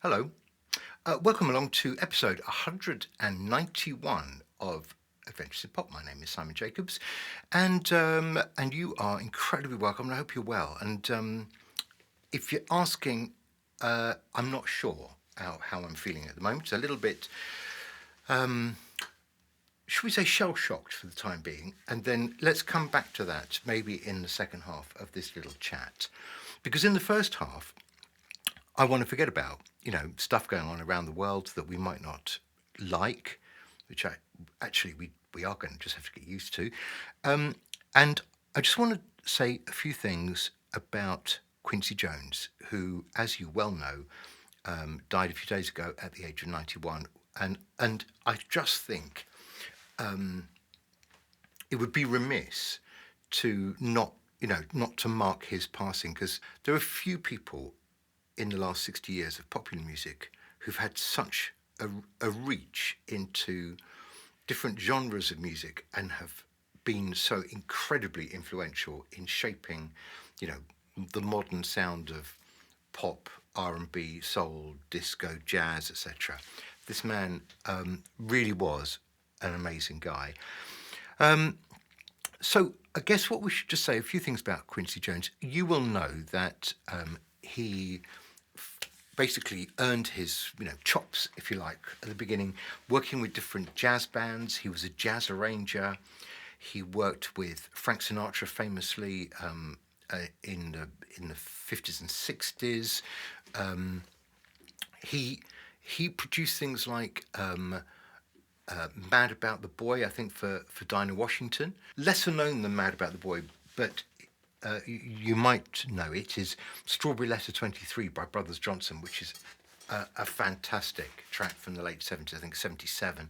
Hello. Welcome along to episode 191 of Adventures in Pop. My name is Simon Jacobs, and you are incredibly welcome. And I hope you're well. And if you're asking, I'm not sure how I'm feeling at the moment. It's a little bit, should we say, shell shocked for the time being, and then let's come back to that maybe in the second half of this little chat, because in the first half I want to forget about, stuff going on around the world that we might not like, which we are going to just have to get used to. And I just want to say a few things about Quincy Jones, who, as you well know, died a few days ago at the age of 91. And I just think it would be remiss to not to mark his passing, because there are few people in the last 60 years of popular music who've had such a reach into different genres of music and have been so incredibly influential in shaping, the modern sound of pop, R&B, soul, disco, jazz, etc. This man really was an amazing guy. So I guess what we should just say a few things about Quincy Jones. You will know that he basically earned his chops, if you like, at the beginning, working with different jazz bands. He was a jazz arranger. He worked with Frank Sinatra famously in the 50s and 60s. He produced things like Mad About the Boy, I think, for Dinah Washington. Lesser known than Mad About the Boy, but you might know it, is Strawberry Letter 23 by Brothers Johnson, which is a fantastic track from the late 70s, I think 77.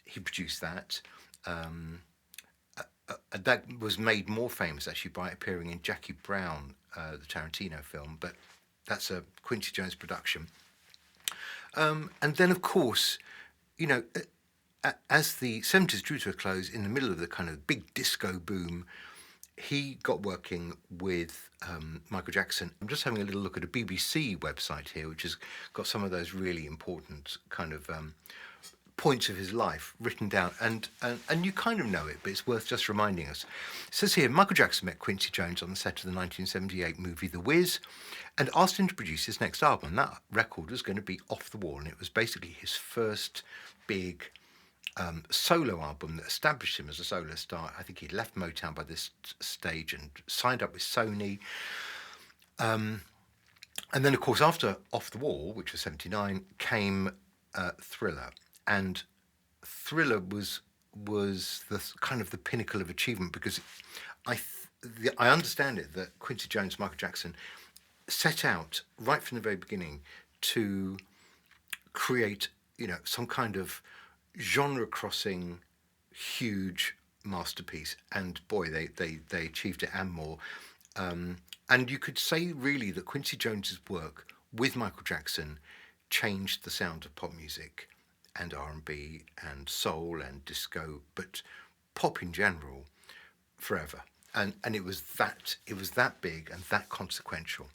He produced that. That was made more famous, actually, by appearing in Jackie Brown, the Tarantino film, but that's a Quincy Jones production. And then, of course, as the 70s drew to a close, in the middle of the kind of big disco boom, he got working with Michael Jackson. I'm just having a little look at a BBC website here, which has got some of those really important kind of points of his life written down. And you kind of know it, but it's worth just reminding us. It says here, Michael Jackson met Quincy Jones on the set of the 1978 movie The Wiz and asked him to produce his next album. That record was going to be Off the Wall, and it was basically his first big solo album that established him as a solo star. I think he'd left Motown by this stage and signed up with Sony. And then, of course, after Off the Wall, which was 79, came Thriller. And Thriller was the kind of the pinnacle of achievement, because I understand it that Quincy Jones, Michael Jackson, set out right from the very beginning to create, some kind of genre-crossing, huge masterpiece, and boy, they achieved it and more. And you could say really that Quincy Jones's work with Michael Jackson changed the sound of pop music and R&B and soul and disco, but pop in general, forever. And it was that big and that consequential.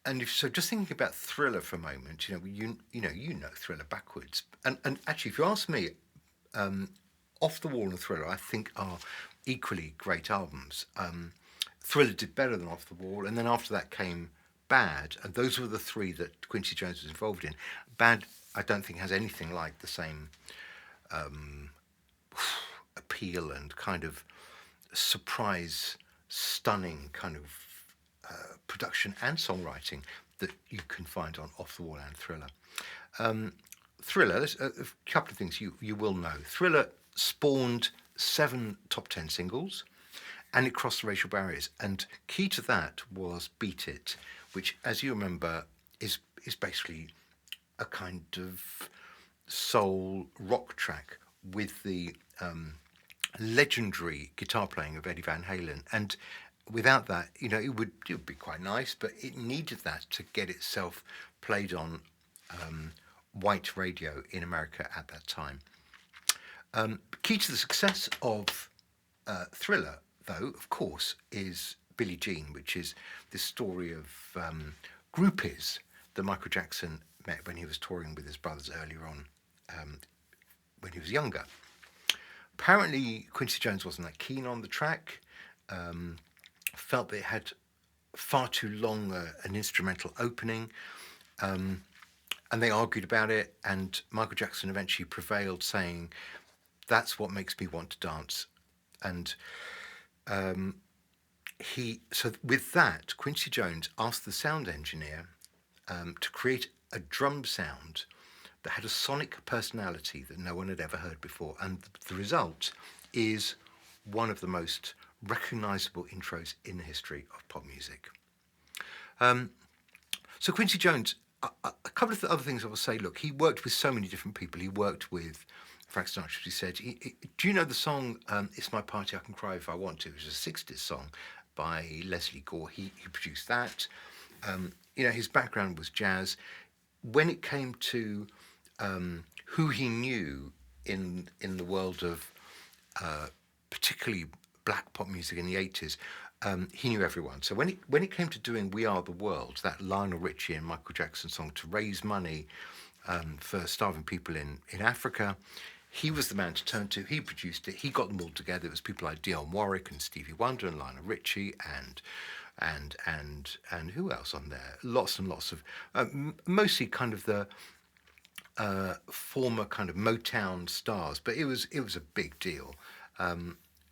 And so, just thinking about Thriller for a moment, you know Thriller backwards. And actually, if you ask me, Off the Wall and Thriller, I think, are equally great albums. Thriller did better than Off the Wall, and then after that came Bad, and those were the three that Quincy Jones was involved in. Bad, I don't think, has anything like the same appeal and kind of surprise, stunning kind of production and songwriting that you can find on Off the Wall and Thriller. Thriller, there's a couple of things you will know. Thriller spawned 7 top 10 singles, and it crossed the racial barriers. And key to that was Beat It, which, as you remember, is basically a kind of soul rock track with the legendary guitar playing of Eddie Van Halen. And without that, it would be quite nice, but it needed that to get itself played on white radio in America at that time. Key to the success of Thriller, though, of course, is Billie Jean, which is this story of groupies that Michael Jackson met when he was touring with his brothers earlier on, when he was younger. Apparently, Quincy Jones wasn't that keen on the track, felt that it had far too long an instrumental opening, and they argued about it, and Michael Jackson eventually prevailed, saying, "That's what makes me want to dance." And so with that, Quincy Jones asked the sound engineer to create a drum sound that had a sonic personality that no one had ever heard before. And the result is one of the most recognizable intros in the history of pop music. So Quincy Jones, a couple of other things I will say, look, he worked with so many different people. He worked with Frank Sinatra, as he said. Do you know the song It's My Party, I Can Cry If I Want To, which is a 60s song by Leslie Gore? He produced that. His background was jazz. When it came to who he knew in the world of particularly black pop music in the 80s, he knew everyone. So when it came to doing We Are the World, that Lionel Richie and Michael Jackson song to raise money for starving people in Africa, he was the man to turn to. He produced it. He got them all together. It was people like Dionne Warwick and Stevie Wonder and Lionel Richie and who else on there? Lots and lots of mostly kind of the former kind of Motown stars, but it was a big deal.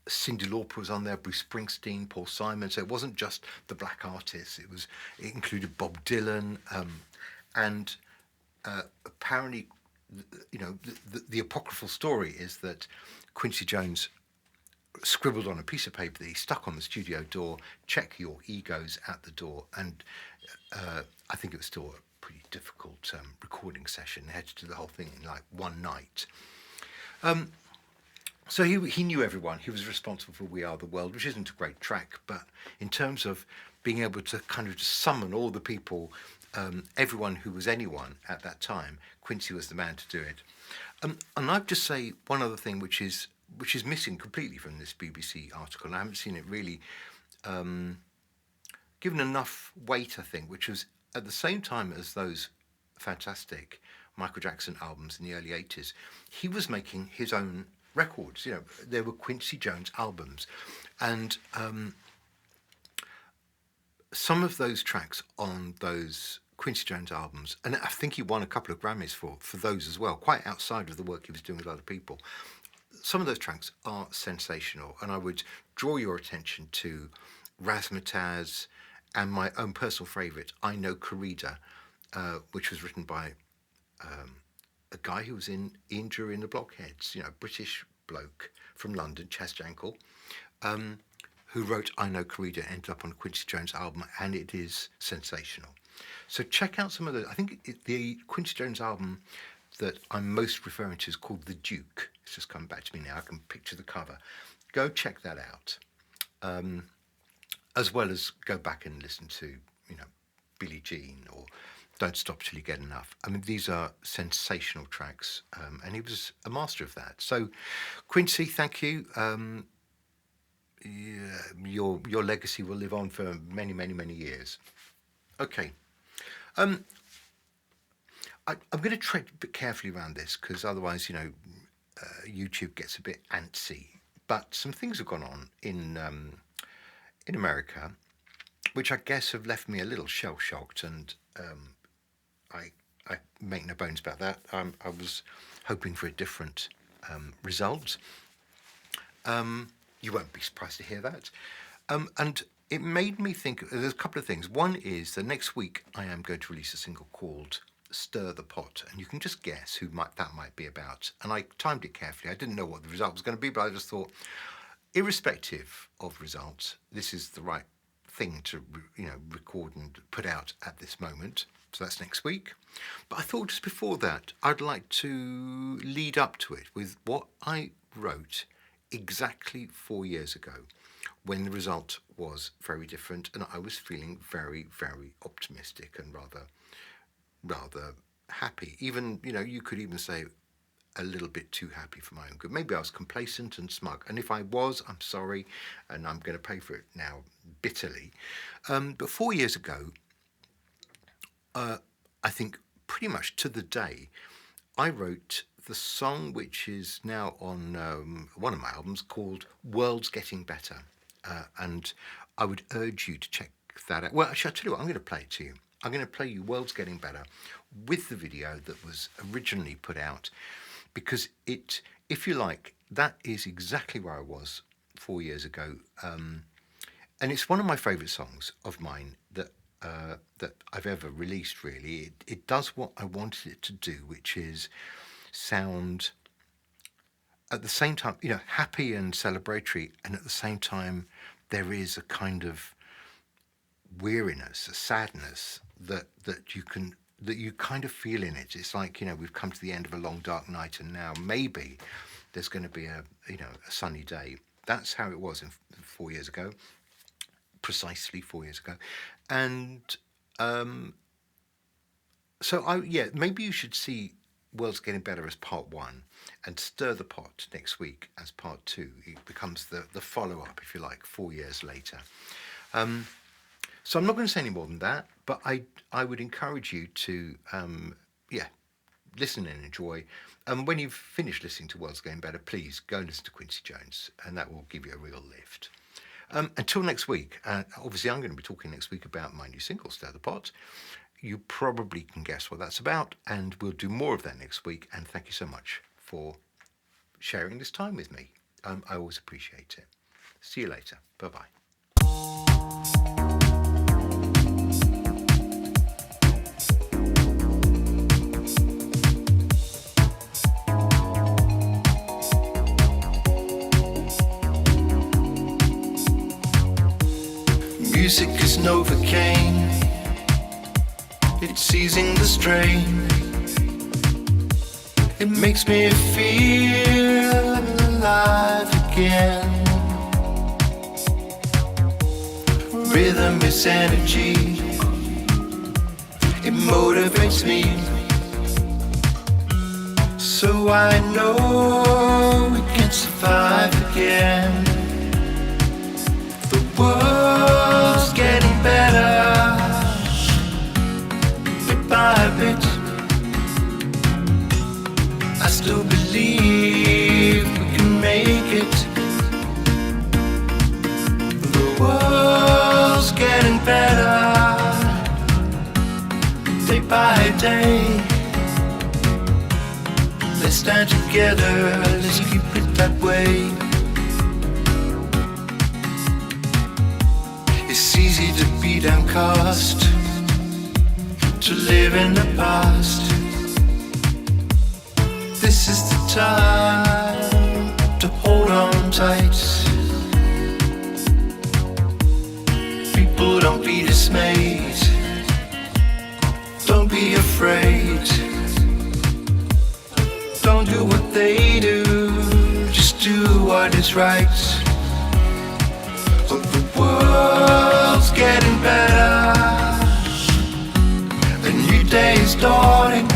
Cyndi Lauper was on there, Bruce Springsteen, Paul Simon. So it wasn't just the black artists. It included Bob Dylan, and apparently, the apocryphal story is that Quincy Jones scribbled on a piece of paper that he stuck on the studio door, "Check your egos at the door," and I think it was still a pretty difficult recording session. They had to do the whole thing in like one night. So he knew everyone. He was responsible for We Are the World, which isn't a great track, but in terms of being able to kind of just summon all the people, everyone who was anyone at that time, Quincy was the man to do it. And I'd just say one other thing, which is missing completely from this BBC article, and I haven't seen it really given enough weight, I think, which was at the same time as those fantastic Michael Jackson albums in the early 80s, he was making his own records. There were Quincy Jones albums, and some of those tracks on those Quincy Jones albums, and I think he won a couple of Grammys for those as well, quite outside of the work he was doing with other people. Some of those tracks are sensational, and I would draw your attention to Razzmatazz and my own personal favourite, I Know Corrida, which was written by a guy who was in Ian Dury and the Blockheads, British bloke from London, Chas Jankel, who wrote I Know Corrida, ended up on a Quincy Jones album, and it is sensational. So check out some of the, I think the Quincy Jones album that I'm most referring to is called The Duke. It's just come back to me now. I can picture the cover. Go check that out, as well as go back and listen to, Billie Jean or Don't Stop Till You Get Enough. I mean, these are sensational tracks, and he was a master of that. So, Quincy, thank you. Your legacy will live on for many, many, many years. Okay. I'm going to tread a bit carefully around this because otherwise, YouTube gets a bit antsy. But some things have gone on in America, which I guess have left me a little shell-shocked, and I make no bones about that. I was hoping for a different result. You won't be surprised to hear that. And it made me think, there's a couple of things. One is that next week I am going to release a single called Stir the Pot, and you can just guess who that might be about. And I timed it carefully. I didn't know what the result was going to be, but I just thought, irrespective of results, this is the right thing to record and put out at this moment. So that's next week. But I thought just before that, I'd like to lead up to it with what I wrote exactly 4 years ago, when the result was very different, and I was feeling very, very optimistic and rather happy. Even, you could even say a little bit too happy for my own good. Maybe I was complacent and smug, and if I was, I'm sorry, and I'm going to pay for it now bitterly. But 4 years ago, I think pretty much to the day, I wrote the song which is now on one of my albums called World's Getting Better. And I would urge you to check that out. Well, actually, I'll tell you what, I'm going to play it to you. I'm going to play you World's Getting Better with the video that was originally put out, because it, if you like, that is exactly where I was 4 years ago. And it's one of my favourite songs of mine that I've ever released, really. It does what I wanted it to do, which is sound at the same time, happy and celebratory, and at the same time there is a kind of weariness, a sadness that you kind of feel in it. It's like, we've come to the end of a long dark night, and now maybe there's going to be a sunny day. That's how it was 4 years ago, precisely 4 years ago. And maybe you should see World's Getting Better as part one, and Stir the Pot next week as part two. It becomes the follow-up, if you like, 4 years later. So I'm not going to say any more than that, but I would encourage you to, listen and enjoy. And when you've finished listening to World's Getting Better, please go and listen to Quincy Jones, and that will give you a real lift. Until next week, obviously I'm going to be talking next week about my new single, Stir the Pot. You probably can guess what that's about, and we'll do more of that next week. And thank you so much for sharing this time with me. I always appreciate it. See you later. Bye-bye. Music is Novocaine, it's easing the strain. It makes me feel alive again. Rhythm is energy, it motivates me. So I know we can survive again. The world's getting better, bit by bit. I still believe we can make it. The world's getting better, day by day. Let's stand together, let's keep it that way. It's easy to be downcast, to live in the past. This is the time to hold on tight. People, don't be dismayed, don't be afraid. Don't do what they do, just do what is right. But the world's getting better, a new day is dawning.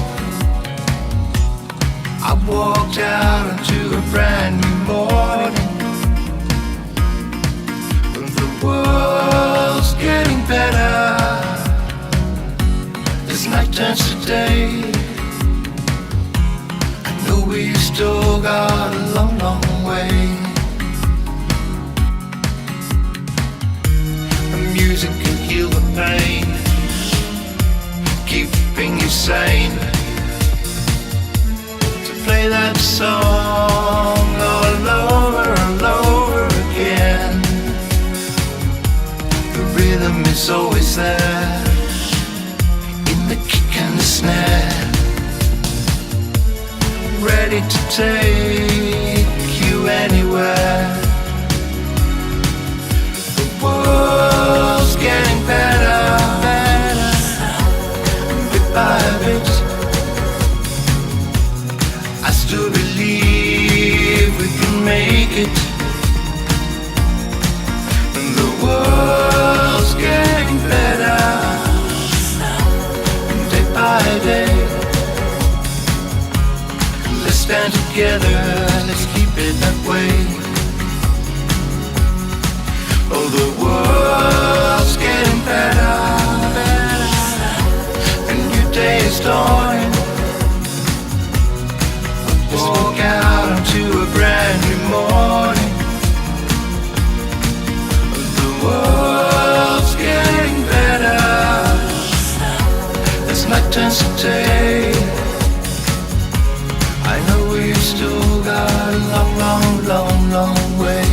I walked out into a brand new morning. The world's getting better as night turns to day. I know we've still got a long, long way. The music can heal the pain, keeping you sane. Play that song all over again. The rhythm is always there, in the kick and the snare, ready to take you anywhere. The world's getting better, bit by bit. I still believe we can make it. And the world's getting better, day by day. Let's stand together, let's keep it that way. Oh, the world's getting better, a new day is dawning. Let's walk out onto a brand new morning. The world's getting better as night turns to day. I know we've still got a long, long, long, long way.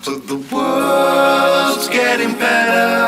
But the world's getting better.